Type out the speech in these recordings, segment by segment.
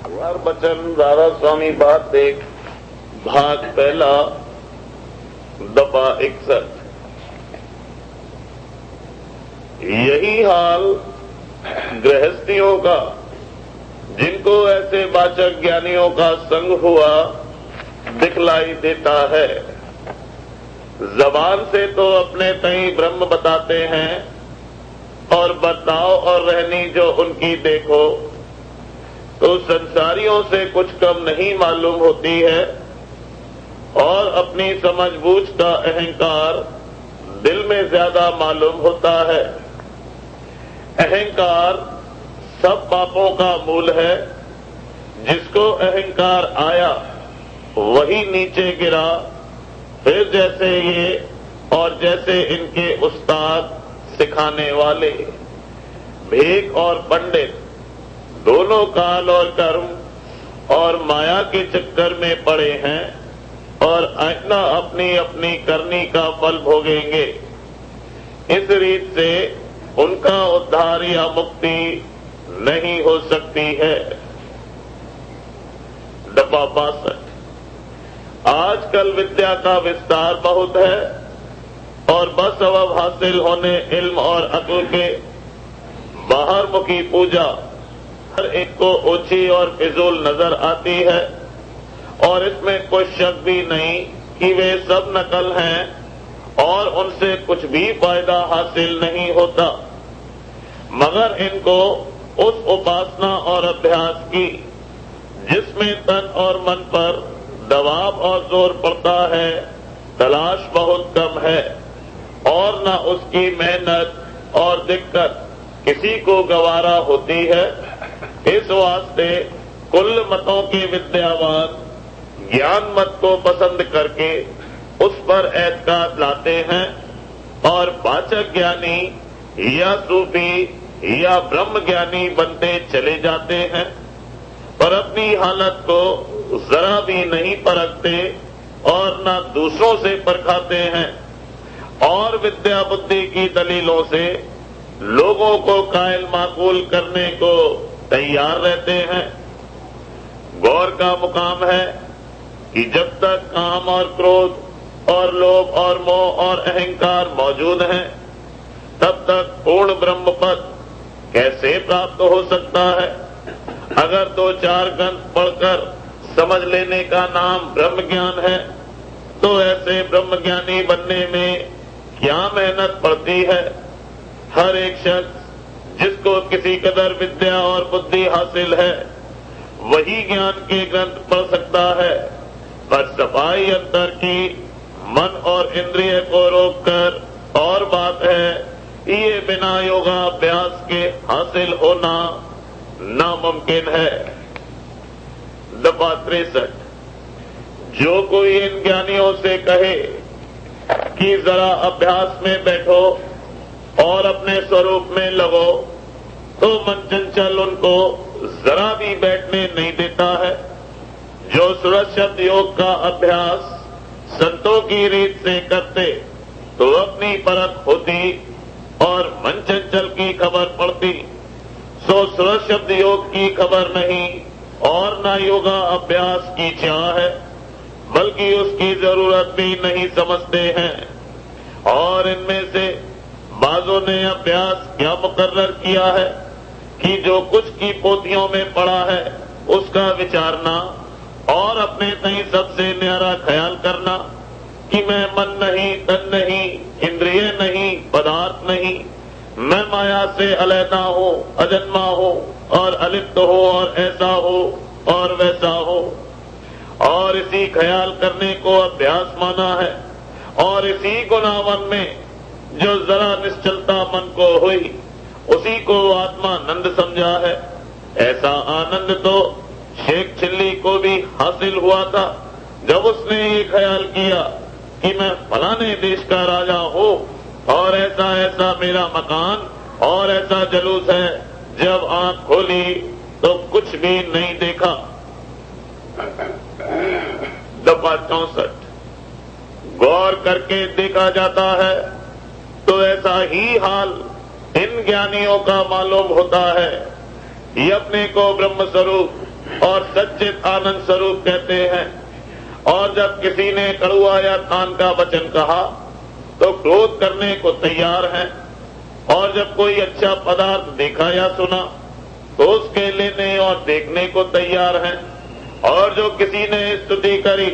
बचन राधा स्वामी बात एक भाग पहला दफा 61। यही हाल गृहस्थियों का, जिनको ऐसे वाचक ज्ञानियों का संग हुआ, दिखलाई देता है। जबान से तो अपने तई ब्रह्म बताते हैं, और बर्ताव और रहनी जो उनकी देखो तो संसारियों से कुछ कम नहीं मालूम होती है, और अपनी समझबूझ का अहंकार दिल में ज्यादा मालूम होता है। अहंकार सब पापों का मूल है। जिसको अहंकार आया वही नीचे गिरा। फिर जैसे ये और जैसे इनके उस्ताद सिखाने वाले, भेक और पंडित दोनों काल और कर्म और माया के चक्कर में पड़े हैं, और आइंदा अपनी अपनी करनी का फल भोगेंगे। इस रीत से उनका उद्धार या मुक्ति नहीं हो सकती है। डब्बा 62। आजकल विद्या का विस्तार बहुत है, और बस अब हासिल होने इल्म और अक्ल के बाहरमुखी पूजा हर एक को ओछी और फिजूल नजर आती है, और इसमें कोई शक भी नहीं कि वे सब नकल हैं और उनसे कुछ भी फायदा हासिल नहीं होता। मगर इनको उस उपासना और अभ्यास की जिसमें तन और मन पर दबाव और जोर पड़ता है, तलाश बहुत कम है, और न उसकी मेहनत और दिक्कत किसी को गवारा होती है। इस वास्ते कुल मतों के विद्यावान ज्ञान मत को पसंद करके उस पर एतकाद लाते हैं, और वाचक ज्ञानी या सूफी या ब्रह्म ज्ञानी बनते चले जाते हैं, पर अपनी हालत को जरा भी नहीं परखते और न दूसरों से परखाते हैं, और विद्या बुद्धि की दलीलों से लोगों को कायल माकूल करने को तैयार रहते हैं। गौर का मुकाम है कि जब तक काम और क्रोध और लोभ और मोह और अहंकार मौजूद हैं, तब तक पूर्ण ब्रह्म पद कैसे प्राप्त हो सकता है। अगर 2-4 ग्रंथ पढ़कर समझ लेने का नाम ब्रह्म ज्ञान है, तो ऐसे ब्रह्म ज्ञानी बनने में क्या मेहनत पड़ती है। हर एक शख्स जिसको किसी कदर विद्या और बुद्धि हासिल है, वही ज्ञान के ग्रंथ पढ़ सकता है, पर सफाई अंतर की मन और इंद्रिय को रोककर और बात है। ये बिना योगाभ्यास के हासिल होना नामुमकिन है। दफा 63। जो कोई इन ज्ञानियों से कहे कि जरा अभ्यास में बैठो और अपने स्वरूप में लगो, तो मन चंचल उनको जरा भी बैठने नहीं देता है। जो सुरक्षित योग का अभ्यास संतों की रीत से करते तो अपनी परख होती और मन चंचल की खबर पड़ती। सो सुरक्षित योग की खबर नहीं और न योगा अभ्यास की चाह है, बल्कि उसकी जरूरत भी नहीं समझते हैं। और इनमें से बाजों ने अभ्यास क्या मुकर्रर किया है कि जो कुछ की पोथियों में पड़ा है उसका विचारना, और अपने तई सबसे न्यारा ख्याल करना कि मैं मन नहीं, तन नहीं, इंद्रिय नहीं, पदार्थ नहीं, मैं माया से अलहदा हूँ, अजन्मा हूँ और अलिप्त हूँ, और ऐसा हो और वैसा हो। और इसी ख्याल करने को अभ्यास माना है, और इसी गुनावन में जो जरा निश्चलता मन को हुई, उसी को आत्मानंद समझा है। ऐसा आनंद तो शेख चिल्ली को भी हासिल हुआ था, जब उसने ये ख्याल किया कि मैं फलाने देश का राजा हूँ, और ऐसा ऐसा मेरा मकान और ऐसा जलूस है। जब आंख खोली तो कुछ भी नहीं देखा। दफा 64। गौर करके देखा जाता है तो ऐसा ही हाल इन ज्ञानियों का मालूम होता है। ये अपने को ब्रह्म स्वरूप और सच्चित आनंद स्वरूप कहते हैं। और जब किसी ने कड़ुआ या तान का वचन कहा तो क्रोध करने को तैयार हैं, और जब कोई अच्छा पदार्थ देखा या सुना तो उसके लेने और देखने को तैयार हैं, और जो किसी ने स्तुति करी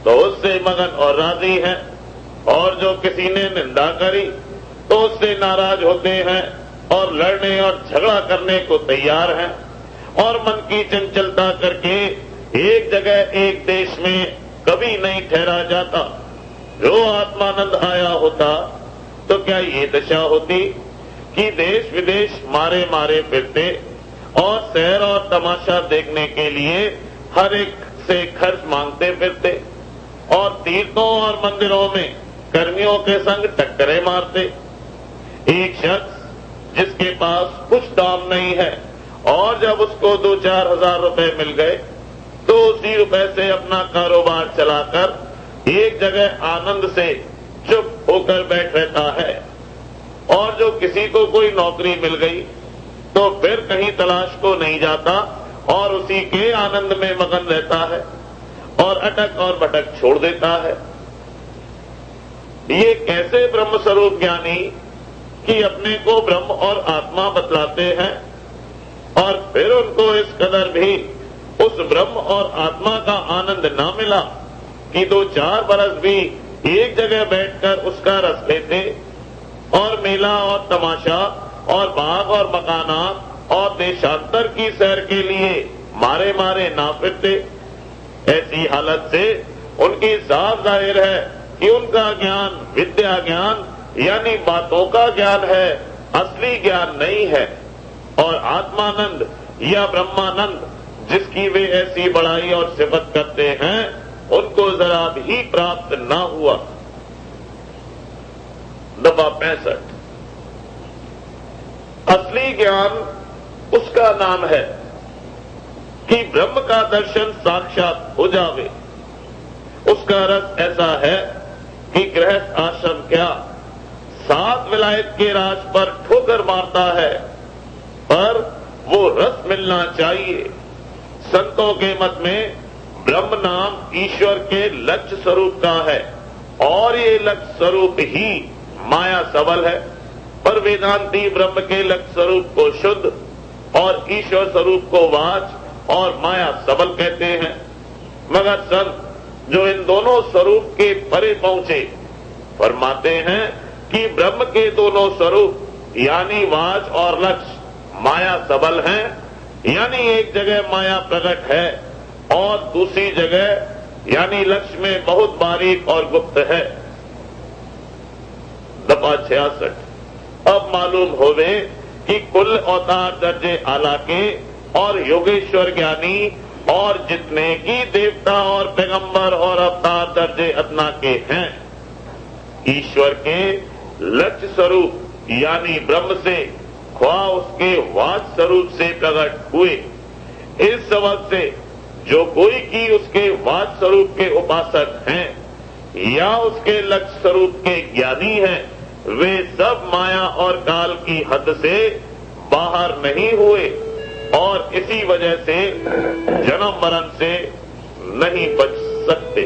तो उससे मगन और राजी हैं, और जो किसी ने निंदा करी तो उससे नाराज होते हैं और लड़ने और झगड़ा करने को तैयार हैं, और मन की चंचलता करके एक जगह एक देश में कभी नहीं ठहरा जाता। जो आत्मानंद आया होता तो क्या ये दशा होती कि देश विदेश मारे मारे फिरते और सैर और तमाशा देखने के लिए हर एक से खर्च मांगते फिरते, और तीर्थों और मंदिरों में कर्मियों के संग टक्करें मारते। एक शख्स जिसके पास कुछ दाम नहीं है, और जब उसको 2-4 हजार रुपए मिल गए तो उसी रुपए से अपना कारोबार चलाकर एक जगह आनंद से चुप होकर बैठ रहता है। और जो किसी को कोई नौकरी मिल गई तो फिर कहीं तलाश को नहीं जाता और उसी के आनंद में मगन रहता है और अटक और भटक छोड़ देता है। ये कैसे ब्रह्म स्वरूप ज्ञानी कि अपने को ब्रह्म और आत्मा बतलाते हैं, और फिर उनको इस कदर भी उस ब्रह्म और आत्मा का आनंद ना मिला कि 2-4 बरस भी एक जगह बैठकर उसका रस लेते, और मेला और तमाशा और बाग और मकानात और देशांतर की सैर के लिए मारे मारे ना फिरते। ऐसी हालत से उनकी साफ जाहिर है कि उनका ज्ञान विद्या ज्ञान यानी बातों का ज्ञान है, असली ज्ञान नहीं है। और आत्मानंद या ब्रह्मानंद जिसकी वे ऐसी बड़ाई और सिफत करते हैं, उनको जरा भी प्राप्त ना हुआ। दफा 65। असली ज्ञान उसका नाम है कि ब्रह्म का दर्शन साक्षात हो जावे। उसका रस ऐसा है कि गृहस्थ आश्रम क्या 7 विलायत के राज पर ठोकर मारता है, पर वो रस मिलना चाहिए। संतों के मत में ब्रह्म नाम ईश्वर के लक्ष्य स्वरूप का है, और ये लक्ष्य स्वरूप ही माया सबल है। पर वेदांती ब्रह्म के लक्ष्य स्वरूप को शुद्ध और ईश्वर स्वरूप को वाच और माया सबल कहते हैं। मगर संत जो इन दोनों स्वरूप के परे पहुंचे फरमाते हैं कि ब्रह्म के दोनों स्वरूप यानी वाच और लक्ष्य माया सबल हैं, यानी एक जगह माया प्रकट है और दूसरी जगह यानी लक्ष्य में बहुत बारीक और गुप्त है। दफा 66। अब मालूम होवे कि कुल अवतार दर्जे आला के और योगेश्वर ज्ञानी और जितने की देवता और पैगंबर और अवतार दर्जे अदना के हैं, ईश्वर के लक्ष्य स्वरूप यानी ब्रह्म से ख्वाह उसके वाच स्वरूप से प्रकट हुए। इस सबब से जो कोई की उसके वाच स्वरूप के उपासक हैं या उसके लक्ष्य स्वरूप के ज्ञानी हैं, वे सब माया और काल की हद से बाहर नहीं हुए और इसी वजह से जन्म मरण से नहीं बच सकते।